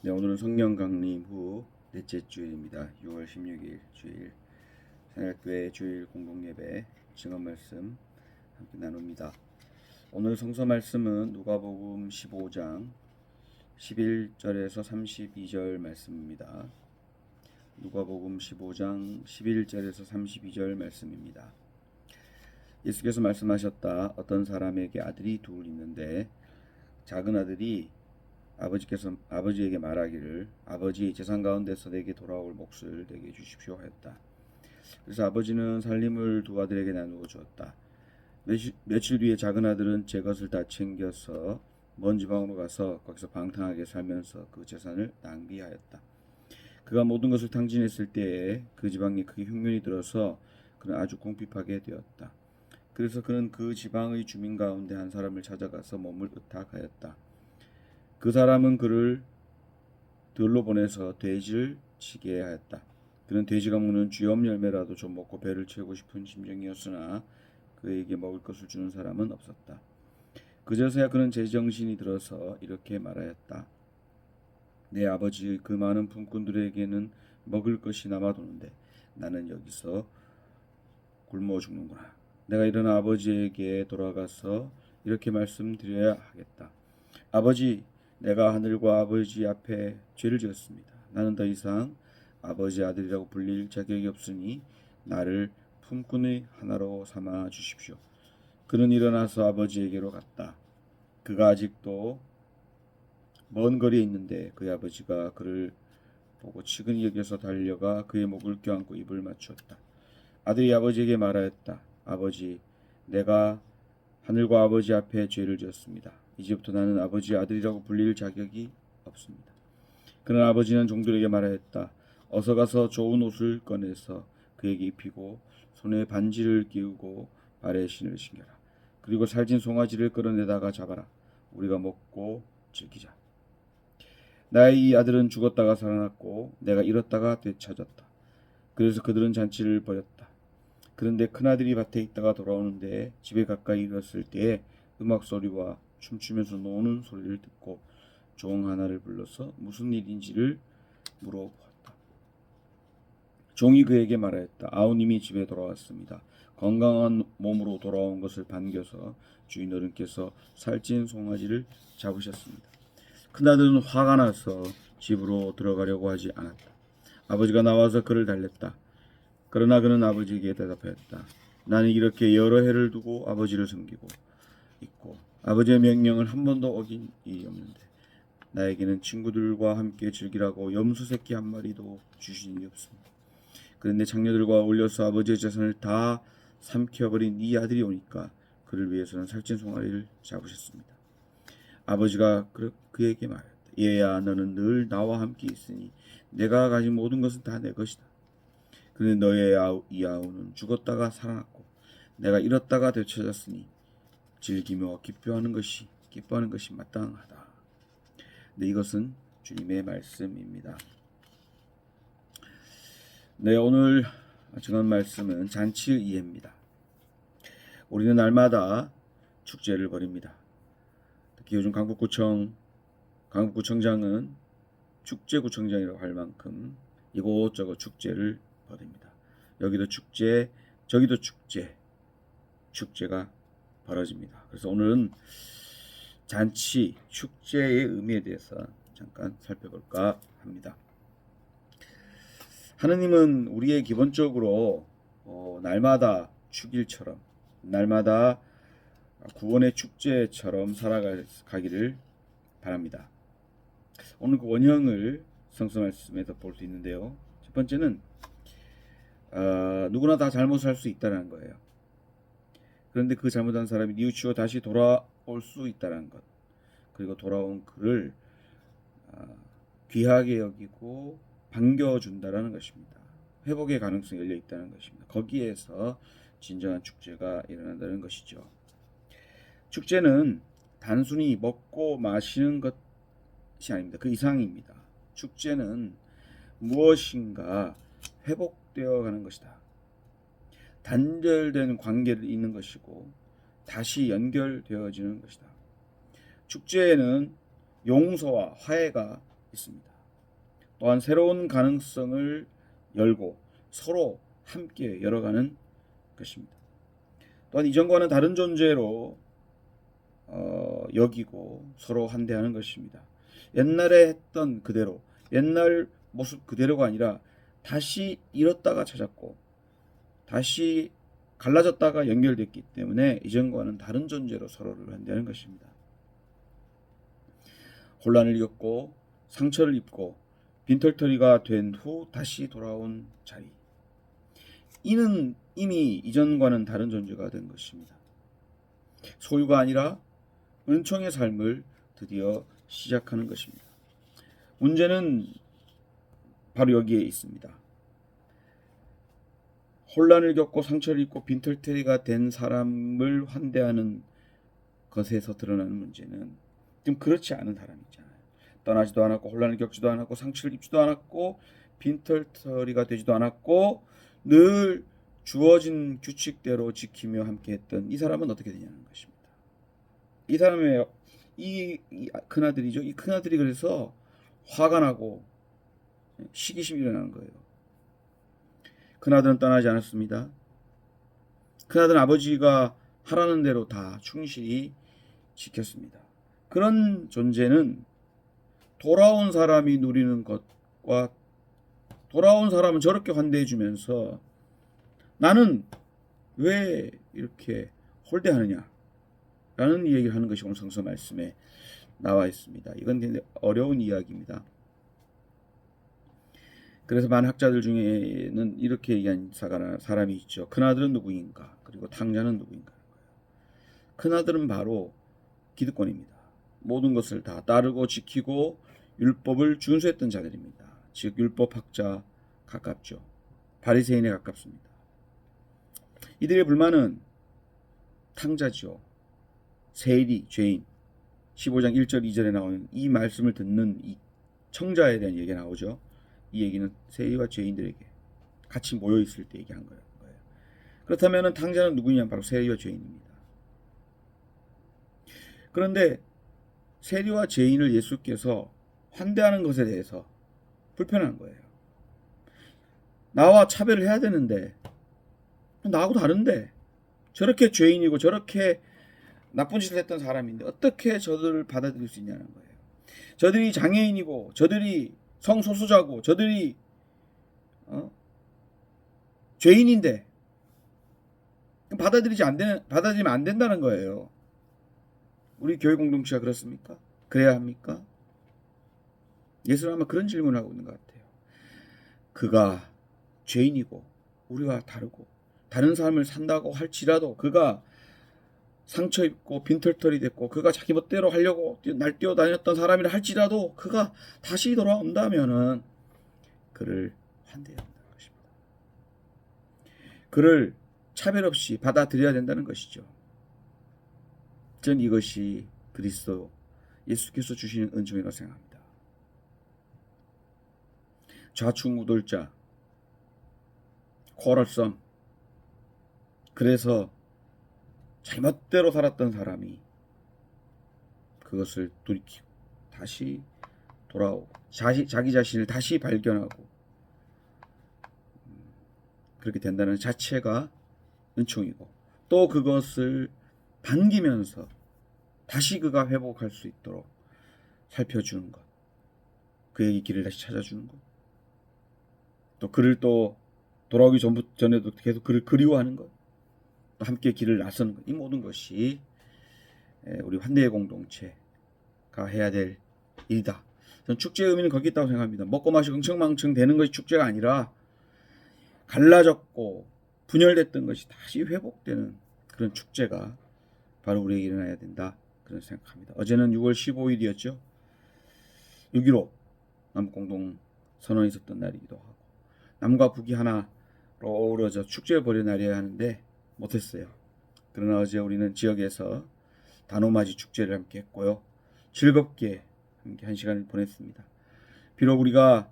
네, 오늘은 성령 강림 후 넷째 주일입니다. 6월 16일 주일 새날교회 주일 공동예배 증언 말씀 함께 나눕니다. 오늘 성서 말씀은 누가복음 15장 11절에서 32절 말씀입니다. 누가복음 15장 11절에서 32절 말씀입니다. 예수께서 말씀하셨다. 어떤 사람에게 아들이 둘 있는데 작은 아들이 아버지에게 말하기를 아버지 재산 가운데서 내게 돌아올 몫을 내게 주십시오 하였다. 그래서 아버지는 살림을 두 아들에게 나누어 주었다. 며칠 뒤에 작은 아들은 제 것을 다 챙겨서 먼 지방으로 가서 거기서 방탕하게 살면서 그 재산을 낭비하였다. 그가 모든 것을 탕진했을 때에 그 지방에 크게 흉년이 들어서 그는 아주 궁핍하게 되었다. 그래서 그는 그 지방의 주민 가운데 한 사람을 찾아가서 몸을 의탁하였다. 그 사람은 그를 들로 보내서 돼지를 치게 하였다. 그는 돼지가 먹는 쥐엄 열매라도 좀 먹고 배를 채우고 싶은 심정이었으나 그에게 먹을 것을 주는 사람은 없었다. 그제서야 그는 제정신이 들어서 이렇게 말하였다. 내 아버지의 그 많은 품꾼들에게는 먹을 것이 남아도는데 나는 여기서 굶어 죽는구나. 내가 일어나 아버지에게 돌아가서 이렇게 말씀드려야 하겠다. 아버지, 내가 하늘과 아버지 앞에 죄를 지었습니다. 나는 더 이상 아버지 아들이라고 불릴 자격이 없으니 나를 품꾼의 하나로 삼아 주십시오. 그는 일어나서 아버지에게로 갔다. 그가 아직도 먼 거리에 있는데 그의 아버지가 그를 보고 치근히 여겨서 달려가 그의 목을 껴안고 입을 맞추었다. 아들이 아버지에게 말하였다. 아버지, 내가 하늘과 아버지 앞에 죄를 지었습니다. 이제부터 나는 아버지의 아들이라고 불릴 자격이 없습니다. 그러나 아버지는 종들에게 말하였다. 어서 가서 좋은 옷을 꺼내서 그에게 입히고 손에 반지를 끼우고 발에 신을 신겨라. 그리고 살찐 송아지를 끌어내다가 잡아라. 우리가 먹고 즐기자. 나의 이 아들은 죽었다가 살아났고 내가 잃었다가 되찾았다. 그래서 그들은 잔치를 벌였다. 그런데 큰아들이 밭에 있다가 돌아오는데 집에 가까이 이르렀을 때에 음악 소리와 춤추면서 노는 소리를 듣고 종 하나를 불러서 무슨 일인지를 물어보았다. 종이 그에게 말하였다. 아우님이 집에 돌아왔습니다. 건강한 몸으로 돌아온 것을 반겨서 주인 어른께서 살찐 송아지를 잡으셨습니다. 큰아들은 화가 나서 집으로 들어가려고 하지 않았다. 아버지가 나와서 그를 달랬다. 그러나 그는 아버지에게 대답하였다. 나는 이렇게 여러 해를 두고 아버지를 섬기고 있고 아버지의 명령을 한 번도 어긴 일이 없는데 나에게는 친구들과 함께 즐기라고 염소 새끼 한 마리도 주신 일이 없습니다. 그런데 장녀들과 어울려서 아버지의 재산을 다 삼켜버린 이 아들이 오니까 그를 위해서는 살찐 송아리를 잡으셨습니다. 아버지가 그에게 말했다. 얘야, 너는 늘 나와 함께 있으니 내가 가진 모든 것은 다 내 것이다. 그런데 너의 이 아우는 죽었다가 살아났고 내가 잃었다가 되찾았으니 즐기며 기뻐하는 것이 마땅하다. 네, 이것은 주님의 말씀입니다. 네, 오늘 전한 말씀은 잔치의 이해입니다. 우리는 날마다 축제를 벌입니다. 특히 요즘 강북구청장은 축제구청장이라고 할 만큼 이곳저곳 축제를 벌입니다. 여기도 축제, 저기도 축제가 벌어집니다. 그래서 오늘은 잔치, 축제의 의미에 대해서 잠깐 살펴볼까 합니다. 하느님은 우리의 기본적으로 날마다 축일처럼, 날마다 구원의 축제처럼 살아가기를 바랍니다. 오늘 그 원형을 성서 말씀에서 볼 수 있는데요. 첫 번째는 누구나 다 잘못을 할 수 있다는 거예요. 그런데 그 잘못한 사람이 뉘우치고 다시 돌아올 수 있다는 것, 그리고 돌아온 그를 귀하게 여기고 반겨준다라는 것입니다. 회복의 가능성이 열려 있다는 것입니다. 거기에서 진정한 축제가 일어난다는 것이죠. 축제는 단순히 먹고 마시는 것이 아닙니다. 그 이상입니다. 축제는 무엇인가 회복되어 가는 것이다. 단절된 관계를 잇는 것이고 다시 연결되어지는 것이다. 축제에는 용서와 화해가 있습니다. 또한 새로운 가능성을 열고 서로 함께 열어가는 것입니다. 또한 이전과는 다른 존재로 여기고 서로 환대하는 것입니다. 옛날에 했던 그대로, 옛날 모습 그대로가 아니라 다시 잃었다가 찾았고 다시 갈라졌다가 연결됐기 때문에 이전과는 다른 존재로 서로를 환대하는 것입니다. 혼란을 겪고 상처를 입고 빈털터리가 된 후 다시 돌아온 자리. 이는 이미 이전과는 다른 존재가 된 것입니다. 소유가 아니라 은총의 삶을 드디어 시작하는 것입니다. 문제는 바로 여기에 있습니다. 혼란을 겪고 상처를 입고 빈털터리가 된 사람을 환대하는 것에서 드러나는 문제는 좀 그렇지 않은 사람이 있잖아요. 떠나지도 않았고 혼란을 겪지도 않았고 상처를 입지도 않았고 빈털터리가 되지도 않았고 늘 주어진 규칙대로 지키며 함께했던 이 사람은 어떻게 되냐는 것입니다. 이 사람의 이 큰아들이죠. 이 큰아들이 그래서 화가 나고 시기심이 일어나는 거예요. 큰아들은 떠나지 않았습니다. 큰아들은 아버지가 하라는 대로 다 충실히 지켰습니다. 그런 존재는 돌아온 사람이 누리는 것과 돌아온 사람은 저렇게 환대해주면서 나는 왜 이렇게 홀대하느냐 라는 얘기를 하는 것이 오늘 성서 말씀에 나와 있습니다. 이건 굉장히 어려운 이야기입니다. 그래서 많은 학자들 중에는 이렇게 얘기한 사람이 있죠. 큰아들은 누구인가? 그리고 탕자는 누구인가? 큰아들은 바로 기득권입니다. 모든 것을 다 따르고 지키고 율법을 준수했던 자들입니다. 즉 율법학자 가깝죠. 바리새인에 가깝습니다. 이들의 불만은 탕자죠. 세리, 죄인. 15장 1절 2절에 나오는 이 말씀을 듣는 이 청자에 대한 얘기가 나오죠. 이 얘기는 세리와 죄인들에게 같이 모여 있을 때 얘기한 거예요. 그렇다면 탕자는 누구냐? 바로 세리와 죄인입니다. 그런데 세리와 죄인을 예수께서 환대하는 것에 대해서 불편한 거예요. 나와 차별을 해야 되는데 나하고 다른데 저렇게 죄인이고 저렇게 나쁜 짓을 했던 사람인데 어떻게 저들을 받아들일 수 있냐는 거예요. 저들이 장애인이고 저들이 성소수자고 저들이 죄인인데 받아들이면 안 된다는 거예요. 우리 교회 공동체가 그렇습니까? 그래야 합니까? 예수는 아마 그런 질문을 하고 있는 것 같아요. 그가 죄인이고 우리와 다르고 다른 삶을 산다고 할지라도 그가 상처 입고 빈털터리 됐고 그가 자기 멋대로 하려고 날뛰어다녔던 사람이라 할지라도 그가 다시 돌아온다면은 그를 환대해야 한다는 것입니다. 그를 차별 없이 받아들여야 된다는 것이죠. 전 이것이 그리스도 예수께서 주시는 은총이라고 생각합니다. 좌충우돌자, 쿼럴섬, 그래서 자기 멋대로 살았던 사람이 그것을 돌이키고 다시 돌아오고 자기 자신을 다시 발견하고 그렇게 된다는 자체가 은총이고 또 그것을 반기면서 다시 그가 회복할 수 있도록 살펴주는 것, 그에게 길을 다시 찾아주는 것, 또 그를 또 돌아오기 전에도 계속 그를 그리워하는 것, 또 함께 길을 나서는 것, 이 모든 것이 우리 환대의 공동체가 해야 될 일이다. 저는 축제의 의미는 거기 있다고 생각합니다. 먹고 마시고 흥청망청 되는 것이 축제가 아니라 갈라졌고 분열됐던 것이 다시 회복되는 그런 축제가 바로 우리에게 일어나야 된다. 그런 생각합니다. 어제는 6월 15일이었죠. 6.15 남북공동 선언이 있었던 날이기도 하고 남과 북이 하나로 어우러져 축제를 벌이는 날이어야 하는데 못했어요. 그러나 어제 우리는 지역에서 단오맞이 축제를 함께 했고요. 즐겁게 함께 한 시간을 보냈습니다. 비록 우리가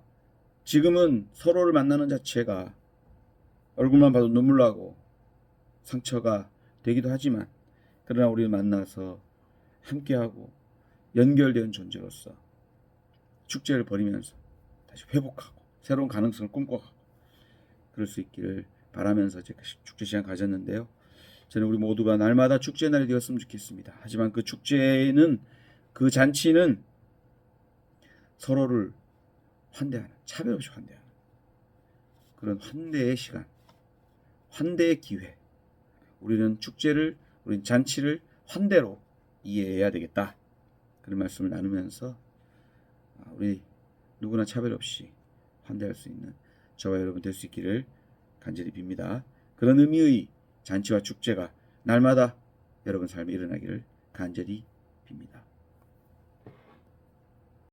지금은 서로를 만나는 자체가 얼굴만 봐도 눈물 나고 상처가 되기도 하지만 그러나 우리를 만나서 함께하고 연결된 존재로서 축제를 벌이면서 다시 회복하고 새로운 가능성을 꿈꿔가고 그럴 수 있기를 바라면서 제가 축제 시간 가졌는데요. 저는 우리 모두가 날마다 축제 날이 되었으면 좋겠습니다. 하지만 그 축제는 그 잔치는 서로를 환대하는 차별 없이 환대하는 그런 환대의 시간, 환대의 기회. 우리는 잔치를 환대로 이해해야 되겠다. 그런 말씀을 나누면서 우리 누구나 차별 없이 환대할 수 있는 저와 여러분 될 수 있기를 간절히 빕니다. 그런 의미의 잔치와 축제가 날마다 여러분 삶에 일어나기를 간절히 빕니다.